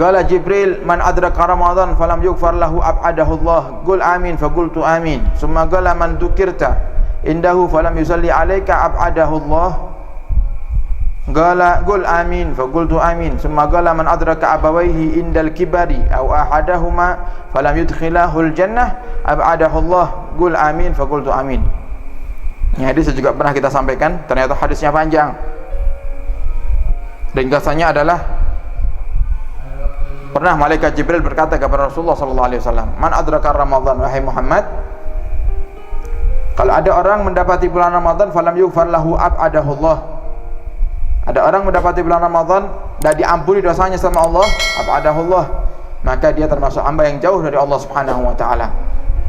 Qala Jibril man adraka Ramadan falam yughfar lahu ab'adahu Allah qul amin faqultu amin summa qala man dzukirta indahu falam yusalli alayka ab'adahu Allah qala qul amin faqultu amin summa qala man adraka abawayhi indal kibari aw ahadahuma falam yudkhilahul jannah ab'adahu Allah qul amin faqultu amin. Ini hadis juga pernah kita sampaikan, ternyata hadisnya panjang. Ringkasannya adalah pernah malaikat Jibril berkata kepada Rasulullah sallallahu alaihi wasallam, "Man adraka Ramadan wahai Muhammad, kalau ada orang mendapati bulan Ramadan falam yughfar lahu ab'adahullah." Ada orang mendapati bulan Ramadan dan diampuni dosanya sama Allah, ab'adahullah, maka dia termasuk hamba yang jauh dari Allah Subhanahu wa taala.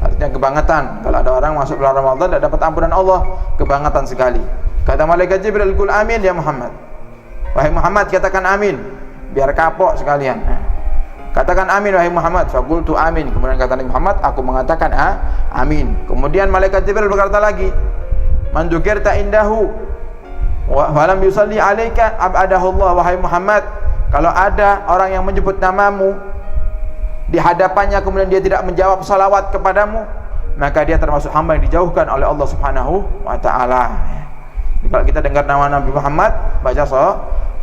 Artinya kebangetan kalau ada orang masuk bulan Ramadan dan dapat ampunan Allah, kebangetan sekali. Kata malaikat Jibril, "Qul amin ya Muhammad." Wahai Muhammad, katakan amin biar kapok sekalian. Katakan amin wahai Muhammad. Faqultu amin. Kemudian kata Nabi Muhammad, aku mengatakan amin. Kemudian malaikat Jibril berkata lagi, "Man dzukirta indahu wa lam yusalli alaika ab'adahu Allah." Wahai Muhammad, kalau ada orang yang menyebut namamu di hadapannya kemudian dia tidak menjawab salawat kepadamu, maka dia termasuk hamba yang dijauhkan oleh Allah Subhanahu wa taala. Kalau kita dengar nama Nabi Muhammad, baca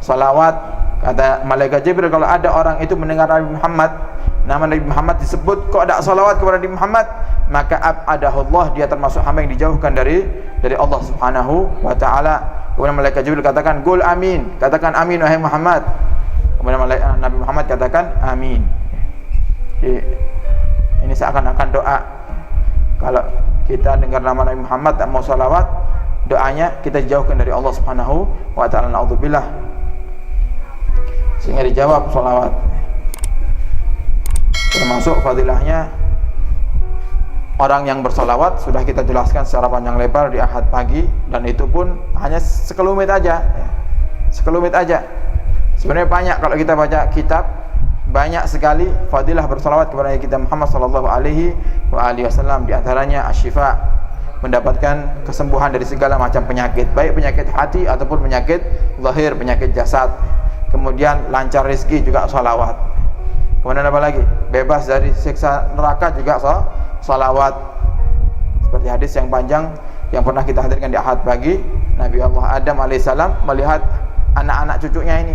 salawat. Kata malaikat Jibril, kalau ada orang itu mendengar Nabi Muhammad, nama Nabi Muhammad disebut, kok ada salawat kepada Nabi Muhammad, maka ab'adahullah, dia termasuk hamba yang dijauhkan dari Allah Subhanahu wa taala. Kemudian malaikat Jibril katakan, "Qul amin." Katakan amin wahai Muhammad. Kemudian Nabi Muhammad katakan amin. Ini seakan-akan doa. Kalau kita dengar nama Nabi Muhammad tak mau salawat, doanya kita jauhkan dari Allah Subhanahu wa taala. Naudzubillah. Sehingga dijawab salawat. Termasuk fadilahnya orang yang bersalawat sudah kita jelaskan secara panjang lebar di Ahad pagi, dan itu pun hanya sekelumit aja, sekelumit aja. Sebenarnya banyak kalau kita baca kitab, banyak sekali fadilah bersalawat kepada kita Muhammad sallallahu alaihi wasallam. Di antaranya asyifa, mendapatkan kesembuhan dari segala macam penyakit, baik penyakit hati ataupun penyakit zahir, penyakit jasad. Kemudian lancar rezeki juga salawat. Kemudian apa lagi? Bebas dari siksa neraka juga salawat. Seperti hadis yang panjang yang pernah kita hadirkan di Ahad pagi, Nabi Allah Adam alaihissalam melihat anak-anak cucunya ini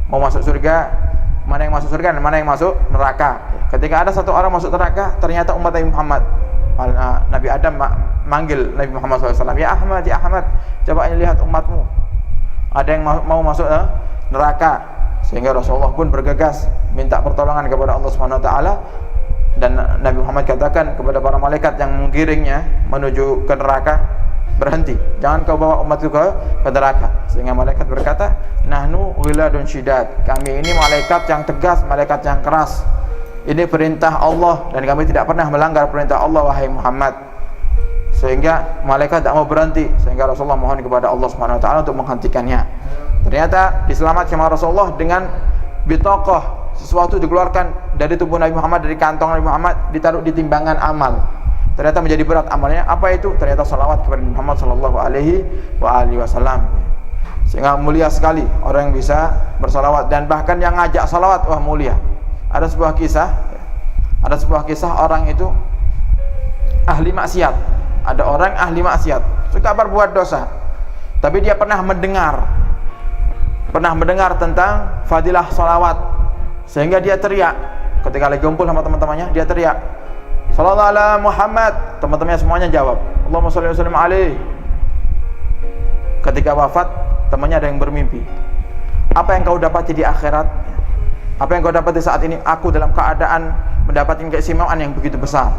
mau masuk surga, mana yang masuk surga dan mana yang masuk neraka. Ketika ada satu orang masuk neraka, ternyata umat Nabi Muhammad. Nabi Adam manggil Nabi Muhammad SAW, "Ya Ahmad, ya Ahmad, coba lihat umatmu, ada yang mau masuk neraka." Sehingga Rasulullah pun bergegas minta pertolongan kepada Allah Subhanahu wa taala, dan Nabi Muhammad katakan kepada para malaikat yang menggiringnya menuju ke neraka, "Berhenti, jangan kau bawa umatku ke neraka." Sehingga malaikat berkata, "Nahnu ghiladun syidad." Kami ini malaikat yang tegas, malaikat yang keras. Ini perintah Allah dan kami tidak pernah melanggar perintah Allah wahai Muhammad. Sehingga malaikat tidak mau berhenti, sehingga Rasulullah mohon kepada Allah Subhanahu wa taala untuk menghentikannya. Ternyata diselamatkan sama Rasulullah dengan bitaqah, sesuatu dikeluarkan dari tubuh Nabi Muhammad, dari kantong Nabi Muhammad, ditaruh di timbangan amal. Ternyata menjadi berat amalnya. Apa itu? Ternyata salawat kepada Muhammad sallallahu alaihi wasallam. Sehingga mulia sekali orang yang bisa bersalawat, dan bahkan yang ngajak salawat, wah mulia. Ada sebuah kisah orang itu ahli maksiat. Ada orang ahli maksiat, suka berbuat dosa, tapi dia pernah mendengar tentang fadilah salawat, sehingga dia teriak ketika lagi kumpul sama teman-temannya. Dia teriak, "Sallallahu ala Muhammad." Teman-temannya semuanya jawab, "Allahumma shalli wa sallim alaihi." Ketika wafat, temannya ada yang bermimpi, "Apa yang kau dapati di akhirat? Apa yang kau dapati saat ini?" "Aku dalam keadaan mendapatkan keistimewaan yang begitu besar.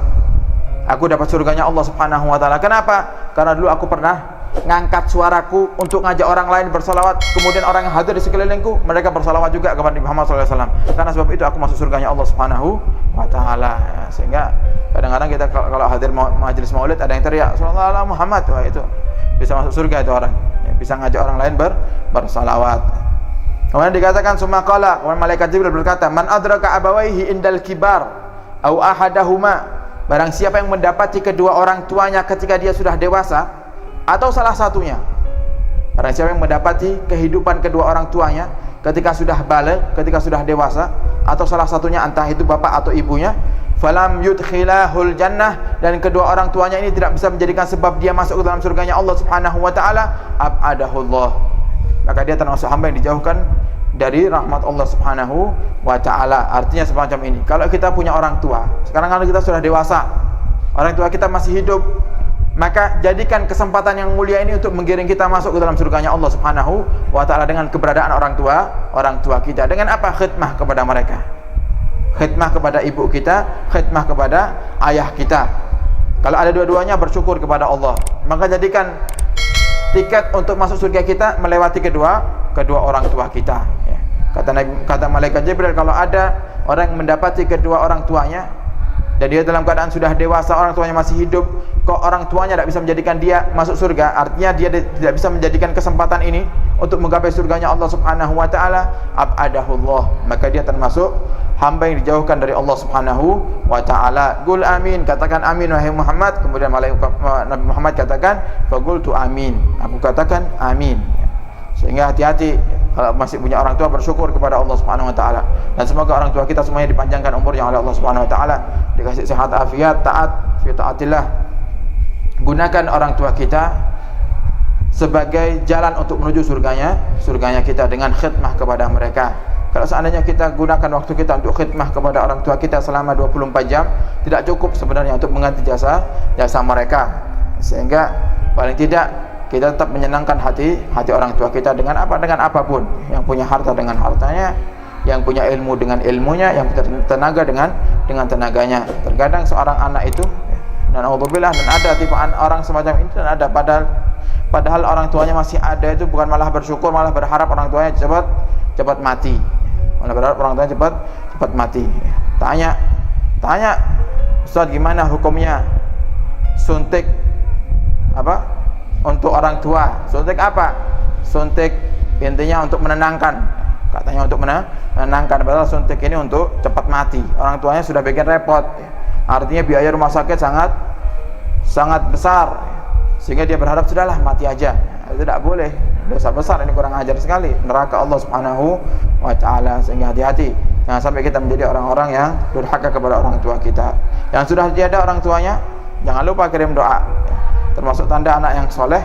Aku dapat surganya Allah Subhanahu wa taala." Kenapa? Karena dulu aku pernah ngangkat suaraku untuk ngajak orang lain bersalawat, kemudian orang yang hadir di sekelilingku mereka bersalawat juga kepada Nabi Muhammad SAW. Karena sebab itu aku masuk surganya Allah Subhanahu wa taala. Sehingga kadang-kadang kita kalau hadir majelis maulid ada yang teriak, "Sallallahu alaihi Muhammad." Wah, itu bisa masuk surga itu orang. Bisa ngajak orang lain bersalawat. Kemudian dikatakan summa qala, malaikat Jibril berkata, "Man adraka abawaihi indal kibar au ahadahuma." Barang siapa yang mendapati kedua orang tuanya ketika dia sudah dewasa atau salah satunya. Barang siapa yang mendapati kehidupan kedua orang tuanya ketika sudah baligh, ketika sudah dewasa, atau salah satunya entah itu bapak atau ibunya, falam yudkhilahul jannah, dan kedua orang tuanya ini tidak bisa menjadikan sebab dia masuk ke dalam surganya Allah Subhanahu wa taala, abadahullah, maka dia termasuk hamba yang dijauhkan dari rahmat Allah Subhanahu wa taala. Artinya semacam ini. Kalau kita punya orang tua, sekarang kalau kita sudah dewasa, orang tua kita masih hidup, maka jadikan kesempatan yang mulia ini untuk menggiring kita masuk ke dalam surganya Allah Subhanahu wa taala dengan keberadaan orang tua kita. Dengan apa? Khidmah kepada mereka. Khidmah kepada ibu kita, khidmah kepada ayah kita. Kalau ada dua-duanya, bersyukur kepada Allah. Maka jadikan tiket untuk masuk surga kita melewati kedua orang tua kita. Ya. Kata malaikat Jibril, kalau ada orang yang mendapati kedua orang tuanya dan dia dalam keadaan sudah dewasa, orang tuanya masih hidup, kok orang tuanya tidak bisa menjadikan dia masuk surga, artinya dia tidak bisa menjadikan kesempatan ini untuk menggapai surganya Allah Subhanahu wa taala, abadahullah, maka dia termasuk hamba yang dijauhkan dari Allah Subhanahu wa taala. Qul amin, katakan amin wahai Muhammad. Kemudian Nabi Muhammad katakan faqultu amin, aku katakan amin. Sehingga hati-hati kalau masih punya orang tua, bersyukur kepada Allah Subhanahu wa taala, dan semoga orang tua kita semuanya dipanjangkan umurnya oleh Allah Subhanahu wa taala, dikasih sehat afiat, taat fi taatillah. Gunakan orang tua kita sebagai jalan untuk menuju surganya kita dengan khidmah kepada mereka. Kalau seandainya kita gunakan waktu kita untuk khidmah kepada orang tua kita selama 24 jam, tidak cukup sebenarnya untuk mengganti jasa mereka. Sehingga paling tidak kita tetap menyenangkan hati orang tua kita dengan apa? Dengan apapun. Yang punya harta dengan hartanya, yang punya ilmu dengan ilmunya, yang punya tenaga dengan tenaganya. Terkadang seorang anak itu, dan alhamdulillah, dan ada tipe orang semacam ini, dan ada padahal orang tuanya masih ada, itu bukan malah bersyukur, malah berharap orang tuanya cepat mati. Malah berharap orang tuanya cepat mati. Tanya, Ustaz, gimana hukumnya suntik untuk orang tua? Suntik apa? Suntik intinya untuk menenangkan, katanya untuk menenangkan, padahal suntik ini untuk cepat mati. Orang tuanya sudah bikin repot, artinya biaya rumah sakit sangat besar, sehingga dia berharap sudahlah mati aja. Itu tidak boleh, dosa besar ini, kurang ajar sekali, neraka Allah Subhanahu wa taala. Sehingga hati-hati, jangan sampai kita menjadi orang-orang yang durhaka kepada orang tua kita. Yang sudah tiada orang tuanya, jangan lupa kirim doa. Termasuk tanda anak yang soleh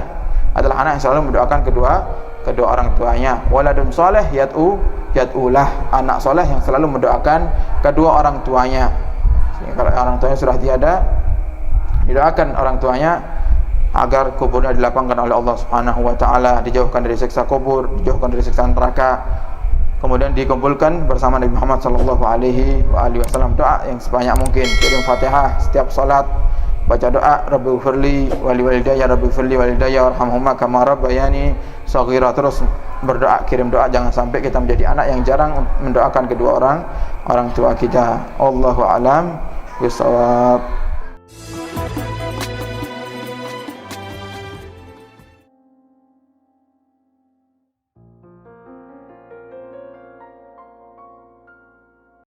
adalah anak yang selalu mendoakan kedua orang tuanya. Waladun soleh yad'ulah, anak soleh yang selalu mendoakan kedua orang tuanya. Sehingga kalau orang tuanya sudah tiada, didoakan orang tuanya agar kuburnya dilapangkan oleh Allah Subhanahu wa taala, dijauhkan dari siksa kubur, dijauhkan dari siksa neraka. Kemudian dikumpulkan bersama Nabi Muhammad sallallahu alaihi wasallam. Doa yang sebanyak mungkin, kirim Fatihah setiap salat, baca doa Rabbighfirli wali walidayya, Rabbighfirli walidayya warhamhuma kama rabbayani shaghira. Terus berdoa, kirim doa, jangan sampai kita menjadi anak yang jarang mendoakan kedua orang tua kita. Allahu a'lam bishawab.